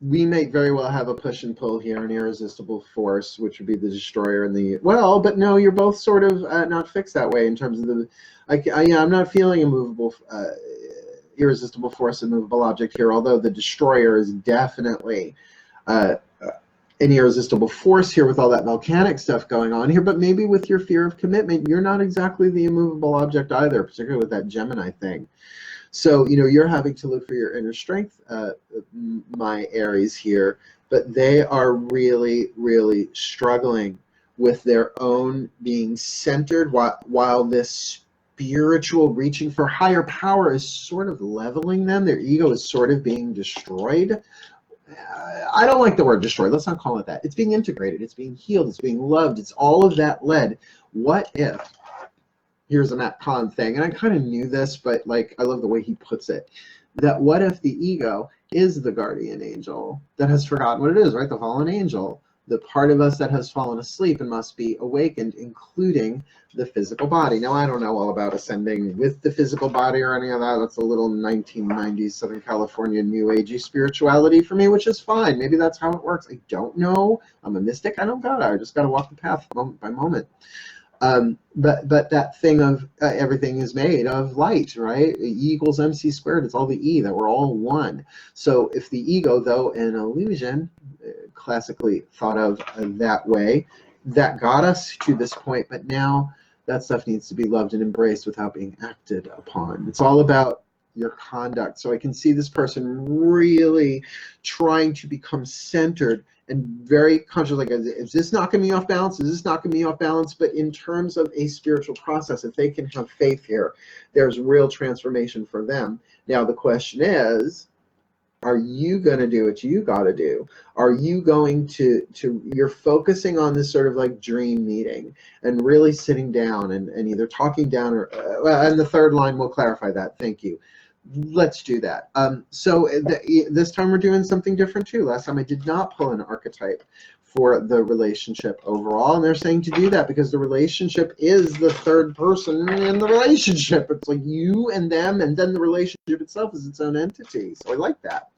[SPEAKER 1] we may very well have a push and pull here, an irresistible force, which would be the destroyer and the, well, but no, you're both sort of not fixed that way in terms of the, yeah, I'm not feeling a movable, irresistible force, a movable object here, although the destroyer is definitely an irresistible force here with all that volcanic stuff going on here, but maybe with your fear of commitment, you're not exactly the immovable object either, particularly with that Gemini thing. So, you know, you're having to look for your inner strength, my Aries here, but they are really, really struggling with their own being centered while this spiritual reaching for higher power is sort of leveling them. Their ego is sort of being destroyed. I don't like the word destroyed. Let's not call it that. It's being integrated. It's being healed. It's being loved. It's all of that led. What if... Here's a Matt Kahn thing, and I kind of knew this, but like I love the way he puts it, that what if the ego is the guardian angel that has forgotten what it is, right? The fallen angel, the part of us that has fallen asleep and must be awakened, including the physical body. Now, I don't know all about ascending with the physical body or any of that. That's a little 1990s Southern California New Agey spirituality for me, which is fine. Maybe that's how it works. I don't know. I'm a mystic. I don't got it. I just got to walk the path moment by moment. But that thing of everything is made of light, right? E equals MC squared. It's all the E, that we're all one. So if the ego, though an illusion, classically thought of that way, that got us to this point, but now that stuff needs to be loved and embraced without being acted upon. It's all about your conduct. So I can see this person really trying to become centered and very conscious, like, is this knocking me off balance? Is this knocking me off balance? But in terms of a spiritual process, if they can have faith here, there's real transformation for them. Now, the question is, are you going to do what you got to do? Are you going to, you're focusing on this sort of like dream meeting and really sitting down and either talking down or, and the third line will clarify that. Thank you. Let's do that. This time we're doing something different too. Last time I did not pull an archetype for the relationship overall, and they're saying to do that because the relationship is the third person in the relationship. It's like you and them, and then the relationship itself is its own entity. So I like that.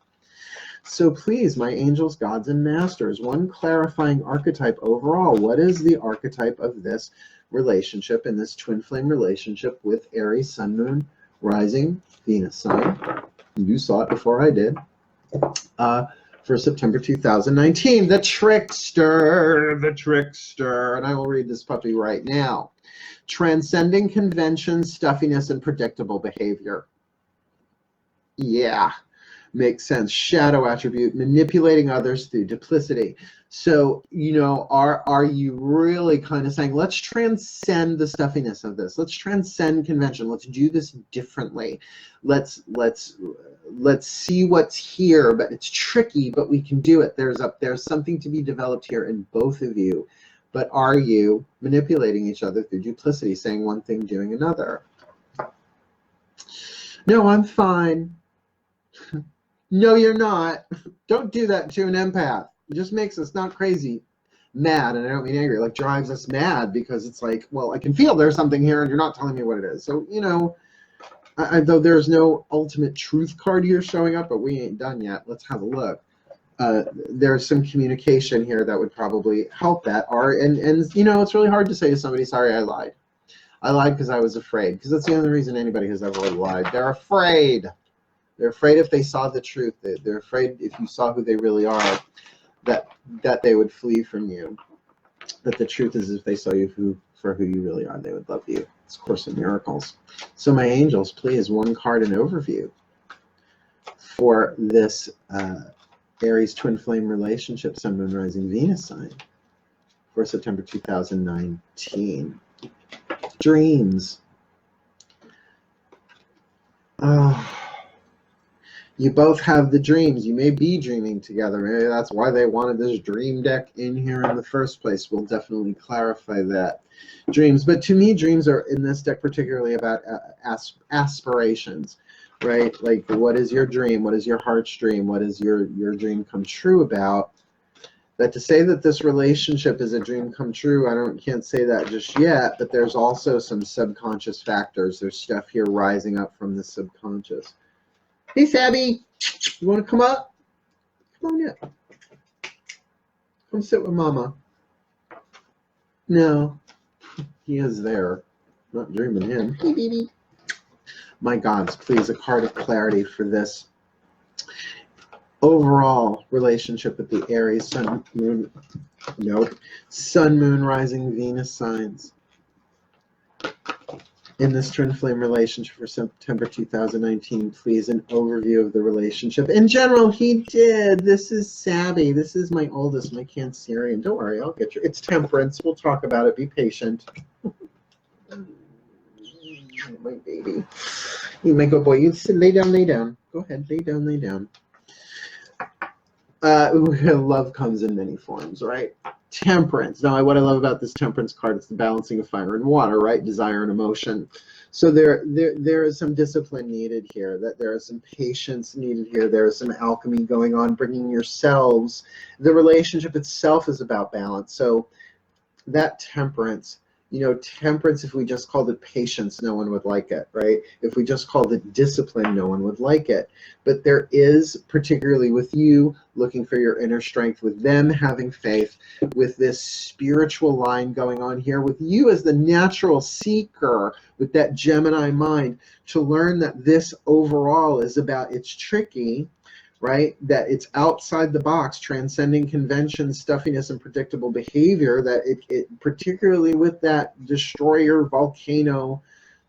[SPEAKER 1] So please, my angels, gods, and masters, one clarifying archetype overall. What is the archetype of this relationship, in this twin flame relationship with Aries, Sun, Moon, Rising, Venus sign? You saw it before I did. For September 2019, the trickster, and I will read this puppy right now. Transcending convention, stuffiness, and predictable behavior. Yeah, makes sense. Shadow attribute, manipulating others through duplicity. So, you know, are you really kind of saying, let's transcend the stuffiness of this. Let's transcend convention. Let's do this differently. Let's see what's here, but it's tricky, but we can do it. There's something to be developed here in both of you But are you manipulating each other through duplicity, saying one thing, doing another? No, I'm fine. No, you're not. Don't do that to an empath. It just makes us not crazy, mad, and I don't mean angry, like drives us mad, because it's like, well, I can feel there's something here and you're not telling me what it is. So, you know, though there's no ultimate truth card here showing up, but we ain't done yet. Let's have a look. There's some communication here that would probably help that. And you know, it's really hard to say to somebody, sorry, I lied. I lied because I was afraid, because that's the only reason anybody has ever lied. They're afraid. They're afraid if they saw the truth. They're afraid if you saw who they really are, that they would flee from you. But the truth is, if they saw you for who you really are, they would love you. It's Course in Miracles. So my angels, please, one card an overview for this Aries twin flame relationship, Sun, Moon, Rising, Venus sign for September 2019. Dreams. You both have the dreams. You may be dreaming together. Maybe that's why they wanted this dream deck in here in the first place. We'll definitely clarify that. Dreams. But to me, dreams are in this deck particularly about aspirations, right? Like, what is your dream? What is your heart's dream? What is your dream come true about? That to say that this relationship is a dream come true, can't say that just yet, but there's also some subconscious factors. There's stuff here rising up from the subconscious. Hey, Sabby, you want to come up? Come on up. Come sit with Mama. No, he is there. I'm not dreaming him. Hey, baby. My gods, please, a card of clarity for this overall relationship with the Aries Sun, Moon, Sun, Moon, Rising, Venus signs. In this twin flame relationship for September 2019, please, an overview of the relationship. In general, he did. This is Sabby. This is my oldest, my Cancerian. Don't worry, I'll get you. It's Temperance. We'll talk about it. Be patient. My baby. You my good boy. You sit, lay down, lay down. Go ahead, lay down, lay down. Love comes in many forms, right? Temperance. Now, what I love about this Temperance card is the balancing of fire and water, right? Desire and emotion. So there is some discipline needed here. That there is some patience needed here. There is some alchemy going on, bringing yourselves. The relationship itself is about balance. So that Temperance. You know, temperance, if we just called it patience, no one would like it, right? If we just called it discipline, no one would like it. But there is, particularly with you, looking for your inner strength, with them having faith, with this spiritual line going on here, with you as the natural seeker, with that Gemini mind, to learn that this overall is about, it's tricky, right? That it's outside the box, transcending convention, stuffiness, and predictable behavior, that it particularly with that destroyer volcano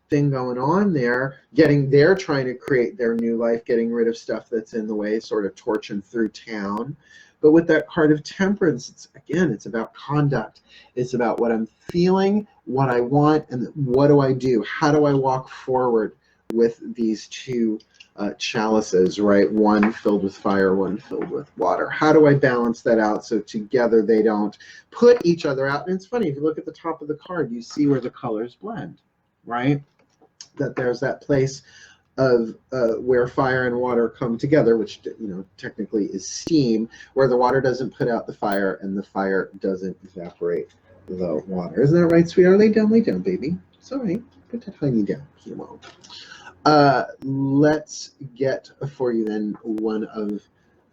[SPEAKER 1] thing going on there, they're trying to create their new life, getting rid of stuff that's in the way, sort of torching through town. But with that card of Temperance, it's about conduct. It's about what I'm feeling, what I want, and what do I do? How do I walk forward with these two chalices, right? One filled with fire, one filled with water. How do I balance that out so together they don't put each other out? And it's funny, if you look at the top of the card, you see where the colors blend, right? That there's that place of where fire and water come together, which, you know, technically is steam, where the water doesn't put out the fire and the fire doesn't evaporate the water. Isn't that right, sweetheart? Lay down, baby. It's all right. Put that honey down. You won't. Let's get for you then one of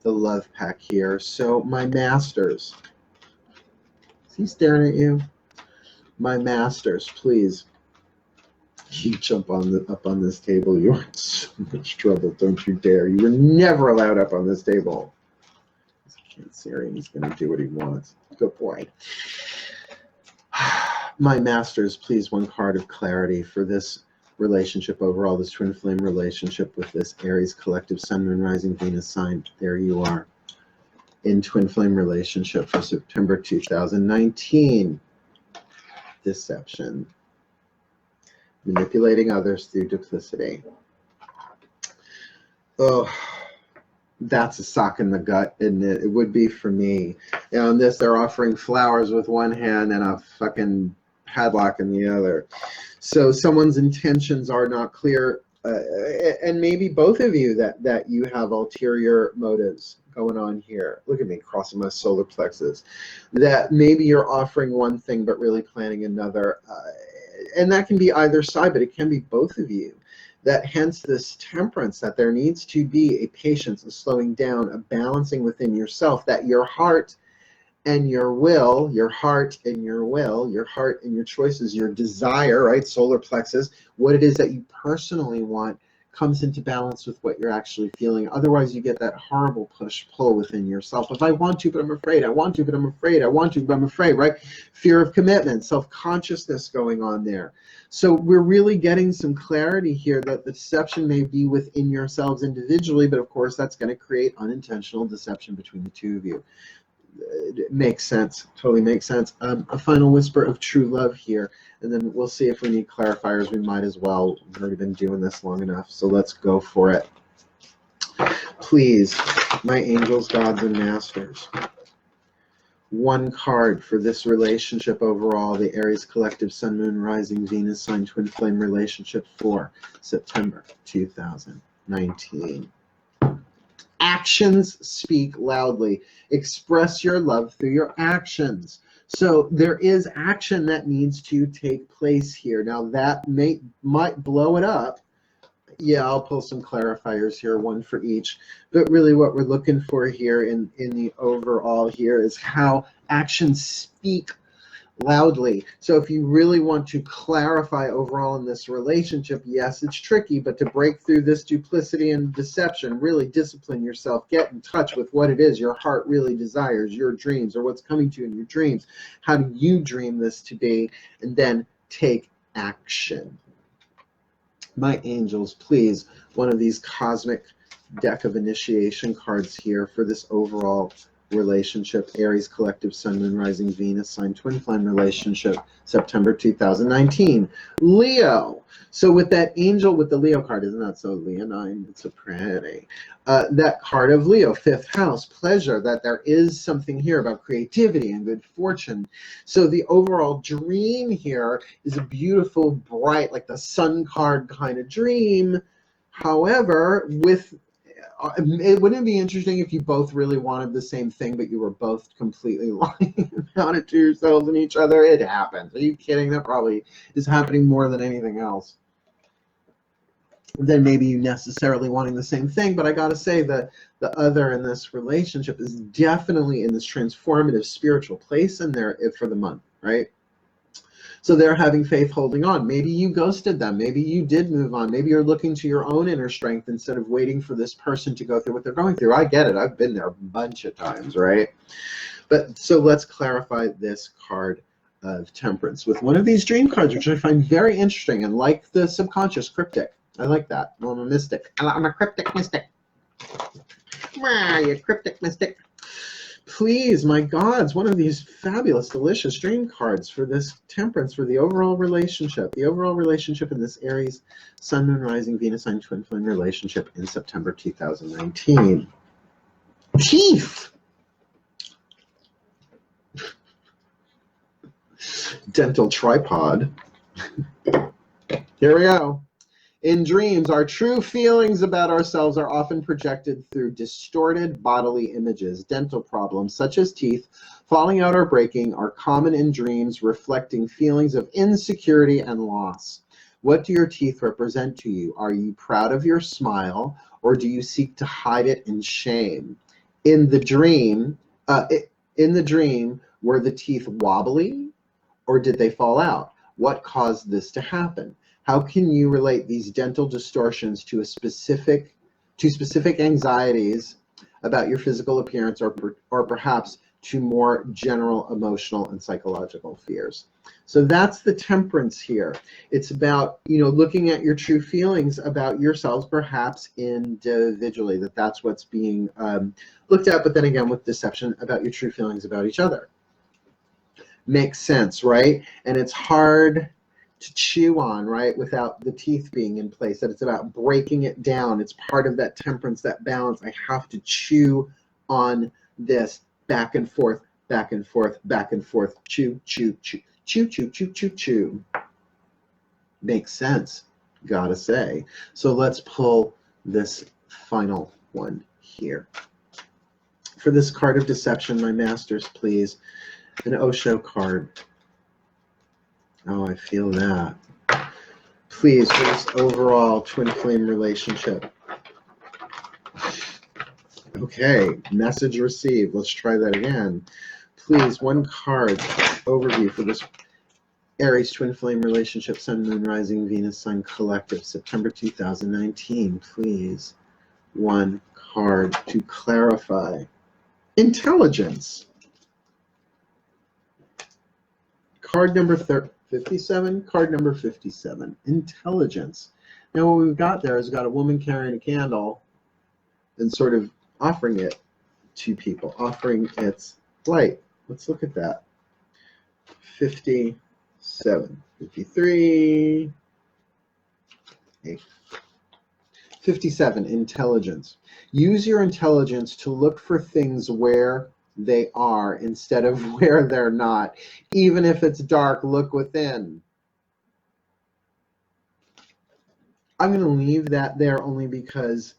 [SPEAKER 1] the love pack here. So my masters, is he staring at you? My masters, please. You jump up on this table. You're in so much trouble. Don't you dare. You were never allowed up on this table. Cancerian, he's going to do what he wants. Good boy. My masters, please, one card of clarity for this relationship overall, this twin flame relationship with this Aries collective Sun, Moon, Rising, Venus sign. There you are in twin flame relationship for September 2019. Deception. Manipulating others through duplicity. Oh, That's a sock in the gut, isn't it? It would be for me. You know, in this, they're offering flowers with one hand and a fucking padlock in the other. So someone's intentions are not clear, and maybe both of you that you have ulterior motives going on here. Look at me crossing my solar plexus. That maybe you're offering one thing but really planning another, and that can be either side, but it can be both of you. That hence this temperance, that there needs to be a patience, a slowing down, a balancing within yourself, that your heart and your will, your heart and your will, your heart and your choices, your desire, right, solar plexus, what it is that you personally want comes into balance with what you're actually feeling. Otherwise, you get that horrible push-pull within yourself. If I want to, but I'm afraid. I want to, but I'm afraid. I want to, but I'm afraid, right? Fear of commitment, self-consciousness going on there. So we're really getting some clarity here that the deception may be within yourselves individually, but of course, that's going to create unintentional deception between the two of you. It makes sense, totally makes sense. A final whisper of true love here, and then we'll see if we need clarifiers. We might as well. We've already been doing this long enough, so let's go for it. Please, my angels, gods, and masters, one card for this relationship overall, the Aries collective Sun, Moon, Rising, Venus sign, twin flame relationship for September 2019. Actions speak loudly. Express your love through your actions. So there is action that needs to take place here. Now that might blow it up. Yeah, I'll pull some clarifiers here, one for each. But really what we're looking for here in the overall here is how actions speak loudly. So if you really want to clarify overall in this relationship, yes, it's tricky, but to break through this duplicity and deception, really discipline yourself, get in touch with what it is your heart really desires, your dreams, or what's coming to you in your dreams. How do you dream this to be? And then take action. My angels, please, one of these cosmic deck of initiation cards here for this overall relationship, Aries collective Sun, Moon, Rising, Venus sign, twin flame relationship, September 2019. Leo. So with that angel with the Leo card, isn't that so leonine? It's so pretty. That card of Leo, fifth house, pleasure, that there is something here about creativity and good fortune. So the overall dream here is a beautiful, bright, like the sun card kind of dream. However, with wouldn't it be interesting if you both really wanted the same thing, but you were both completely lying about it to yourselves and each other? It happens. Are you kidding? That probably is happening more than anything else. Then maybe you necessarily wanting the same thing, but I gotta say that the other in this relationship is definitely in this transformative spiritual place in there for the month, right? So they're having faith, holding on. Maybe you ghosted them. Maybe you did move on. Maybe you're looking to your own inner strength instead of waiting for this person to go through what they're going through. I get it. I've been there a bunch of times, right? But so let's clarify this card of temperance with one of these dream cards, which I find very interesting and like the subconscious cryptic. I like that. Well, I'm a mystic. I'm a cryptic mystic. You cryptic mystic. Please, my gods, one of these fabulous, delicious dream cards for this temperance, for the overall relationship in this Aries Sun, Moon, Rising, Venus sign, twin flame relationship in September 2019. Teeth. Dental tripod. Here we go. In dreams, our true feelings about ourselves are often projected through distorted bodily images. Dental problems, such as teeth falling out or breaking, are common in dreams, reflecting feelings of insecurity and loss. What do your teeth represent to you? Are you proud of your smile, or do you seek to hide it in shame? In the dream, were the teeth wobbly, or did they fall out? What caused this to happen? How can you relate these dental distortions to specific anxieties about your physical appearance, or perhaps to more general emotional and psychological fears? So that's the temperance here. It's about, looking at your true feelings about yourselves, perhaps individually, that's what's being looked at, but then again with deception about your true feelings about each other. Makes sense, right? And it's hard to chew on, right, without the teeth being in place, that it's about breaking it down. It's part of that temperance, that balance. I have to chew on this back and forth, back and forth, back and forth, chew, chew, chew, chew, chew, chew, chew, chew. Makes sense, gotta say. So let's pull this final one here. For this card of deception, my masters, please, an Osho card. Oh, I feel that. Please, for this overall twin flame relationship. Okay, message received. Let's try that again. Please, one card overview for this Aries twin flame relationship, Sun, Moon, Rising, Venus, Sun collective, September 2019. Please, one card to clarify. Intelligence. Card number 57, card number 57, intelligence. Now what we've got there is got a woman carrying a candle and sort of offering it to people, offering its light. Let's look at that. 57, 53, 57, intelligence. Use your intelligence to look for things where they are instead of where they're not. Even if it's dark, look within. I'm going to leave that there only because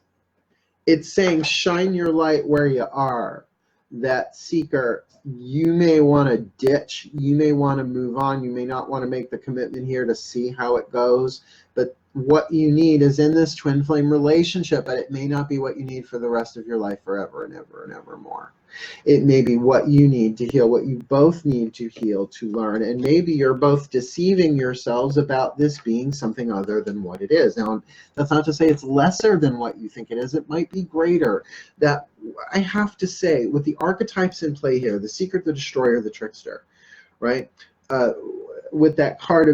[SPEAKER 1] it's saying shine your light where you are. That seeker, you may want to ditch, you may want to move on, you may not want to make the commitment here to see how it goes, but what you need is in this twin flame relationship, but it may not be what you need for the rest of your life forever and ever and ever more. It may be what you need to heal, what you both need to heal, to learn, and maybe you're both deceiving yourselves about this being something other than what it is. Now, that's not to say it's lesser than what you think it is. It might be greater. That, I have to say, with the archetypes in play here, the secret, the destroyer, the trickster, right? With that card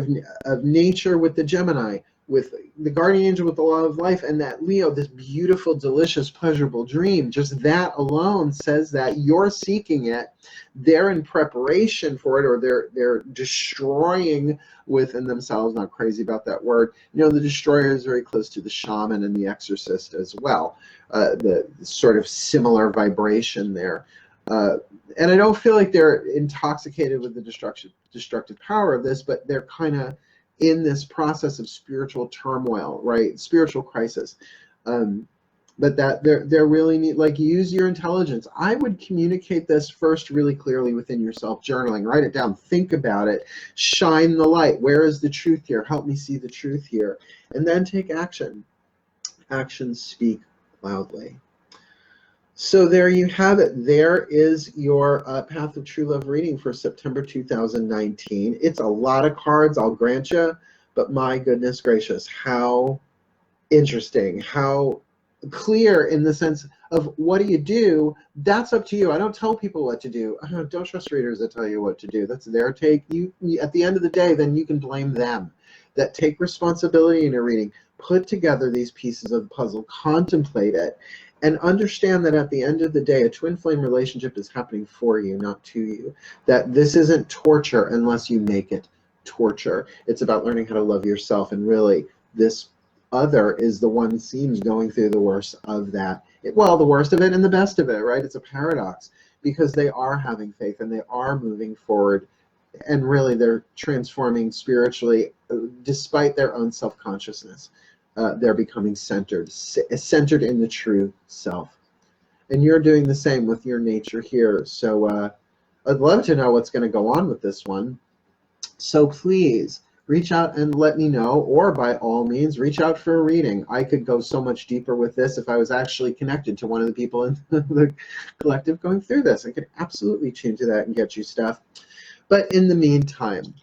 [SPEAKER 1] of nature, with the Gemini, with the guardian angel, with the law of life, and that Leo, this beautiful, delicious, pleasurable dream, just that alone says that you're seeking it. They're in preparation for it, or they're destroying within themselves. Not crazy about that word. You know, the destroyer is very close to the shaman and the exorcist as well. The sort of similar vibration there. And I don't feel like they're intoxicated with the destructive power of this, but they're kind of in this process of spiritual turmoil, right? Spiritual crisis. But that they're really neat. Like, use your intelligence. I would communicate this first really clearly within yourself, journaling, write it down, think about it, shine the light. Where is the truth here? Help me see the truth here. And then take action. Actions speak loudly. So there you have it. There is your Path of True Love reading for September 2019. It's a lot of cards, I'll grant you, but my goodness gracious, how interesting, how clear in the sense of what do you do? That's up to you. I don't tell people what to do. Don't trust readers that tell you what to do. That's their take. You at the end of the day, then you can blame them. That take responsibility in a reading. Put together these pieces of the puzzle, contemplate it, and understand that at the end of the day, a twin flame relationship is happening for you, not to you. That this isn't torture unless you make it torture. It's about learning how to love yourself, and really this other is the one seems going through the worst of that. Well, the worst of it and the best of it, right? It's a paradox, because they are having faith and they are moving forward, and really they're transforming spiritually despite their own self-consciousness. They're becoming centered in the true self. And you're doing the same with your nature here. So I'd love to know what's going to go on with this one. So please reach out and let me know, or by all means, reach out for a reading. I could go so much deeper with this if I was actually connected to one of the people in the collective going through this. I could absolutely tune to that and get you stuff. But in the meantime,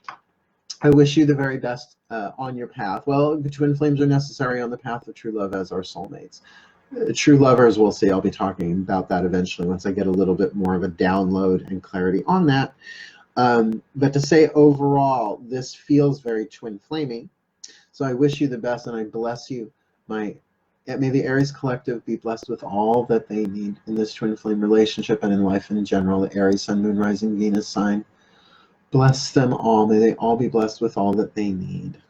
[SPEAKER 1] I wish you the very best on your path. Well, the twin flames are necessary on the path of true love, as are soulmates. True lovers, we'll see. I'll be talking about that eventually once I get a little bit more of a download and clarity on that. But to say overall, this feels very twin flaming. So I wish you the best, and I bless you. May the Aries collective be blessed with all that they need in this twin flame relationship and in life in general. The Aries Sun, Moon, Rising, Venus sign. Bless them all. May they all be blessed with all that they need.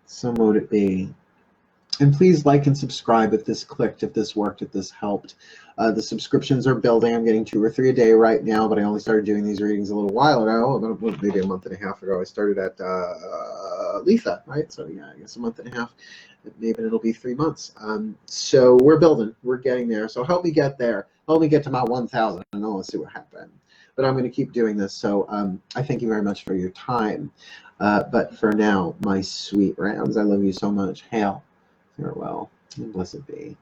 [SPEAKER 1] So mote it be. And please like and subscribe if this clicked, if this worked, if this helped. The subscriptions are building. I'm getting 2 or 3 a day right now, but I only started doing these readings a little while ago, about maybe a month and a half ago. I started at Letha, right? So yeah, I guess a month and a half. Maybe it'll be 3 months. So we're building. We're getting there. So help me get there. Help me get to my 1,000, and then let's see what happens. But I'm going to keep doing this. So I thank you very much for your time. But for now, my sweet rounds, I love you so much. Hail. Farewell, and blessed be.